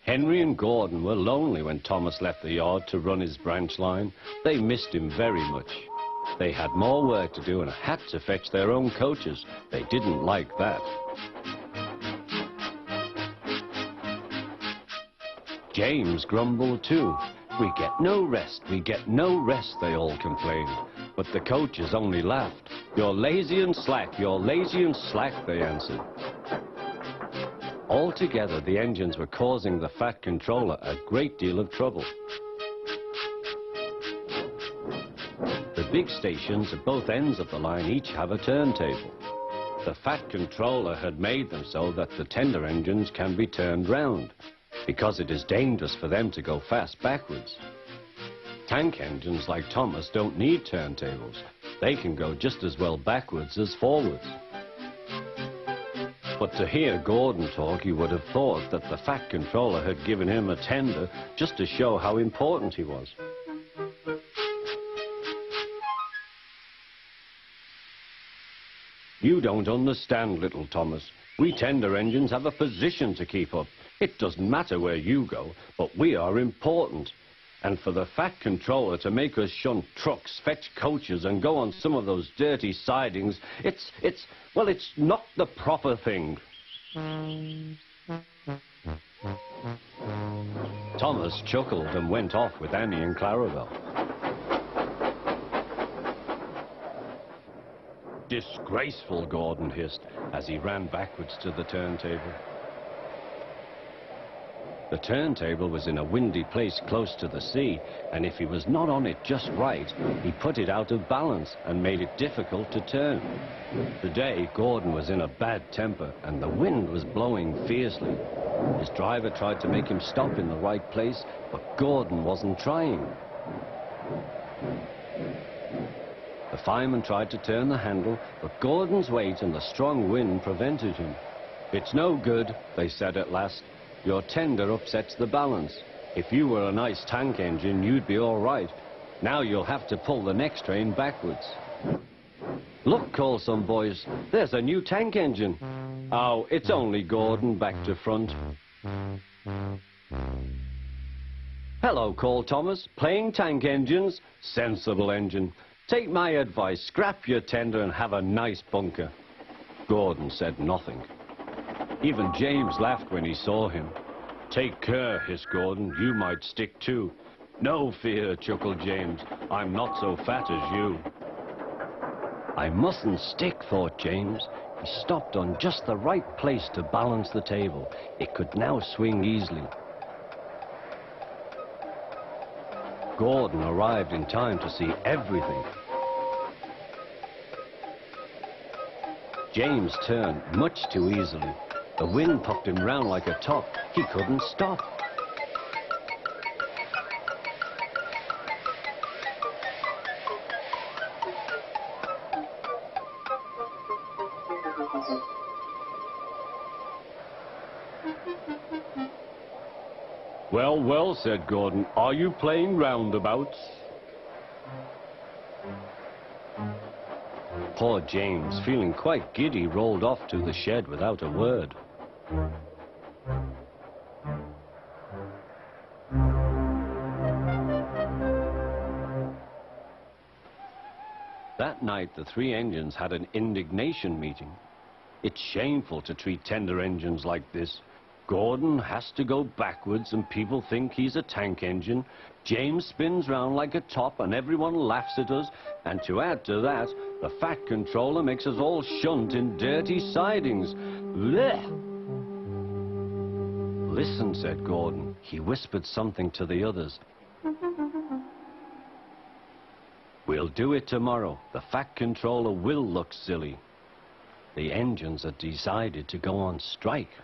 Henry and Gordon were lonely when Thomas left the yard to run his branch line. They missed him very much. They had more work to do and had to fetch their own coaches. They didn't like that. James grumbled too. "We get no rest, we get no rest," they all complained. But the coaches only laughed. "You're lazy and slack, you're lazy and slack," they answered. Altogether, the engines were causing the Fat Controller a great deal of trouble. The big stations at both ends of the line each have a turntable. The Fat Controller had made them so that the tender engines can be turned round, because it is dangerous for them to go fast backwards. Tank engines like Thomas don't need turntables. They can go just as well backwards as forwards. But to hear Gordon talk, you would have thought that the Fat Controller had given him a tender just to show how important he was. "You don't understand, little Thomas. We tender engines have a position to keep up. It doesn't matter where you go, but we are important. And for the Fat Controller to make us shunt trucks, fetch coaches, and go on some of those dirty sidings, it's not the proper thing." Thomas chuckled and went off with Annie and Clarabelle. "Disgraceful," Gordon hissed as he ran backwards to the turntable. The turntable was in a windy place close to the sea, and if he was not on it just right, he put it out of balance and made it difficult to turn. Today, Gordon was in a bad temper, and the wind was blowing fiercely. His driver tried to make him stop in the right place, but Gordon wasn't trying. The fireman tried to turn the handle, but Gordon's weight and the strong wind prevented him. "It's no good," they said at last. "Your tender upsets the balance. If you were a nice tank engine, you'd be all right. Now you'll have to pull the next train backwards." "Look," called some boys, "there's a new tank engine." "Oh, it's only Gordon back to front." "Hello," called Thomas, "playing tank engines? Sensible engine. Take my advice, scrap your tender and have a nice bunker." Gordon said nothing. Even James laughed when he saw him. "Take care," hissed Gordon, "you might stick too." "No fear," chuckled James, "I'm not so fat as you." "I mustn't stick," thought James. He stopped on just the right place to balance the table. It could now swing easily. Gordon arrived in time to see everything. James turned much too easily. The wind puffed him round like a top. He couldn't stop. "Well, well," said Gordon, "are you playing roundabouts?" Poor James, feeling quite giddy, rolled off to the shed without a word. That night, the three engines had an indignation meeting. "It's shameful to treat tender engines like this. Gordon has to go backwards and people think he's a tank engine. James spins round like a top and everyone laughs at us. And to add to that, the Fat Controller makes us all shunt in dirty sidings. Blech!" "Listen," said Gordon. He whispered something to the others. "We'll do it tomorrow. The Fat Controller will look silly. The engines are decided to go on strike."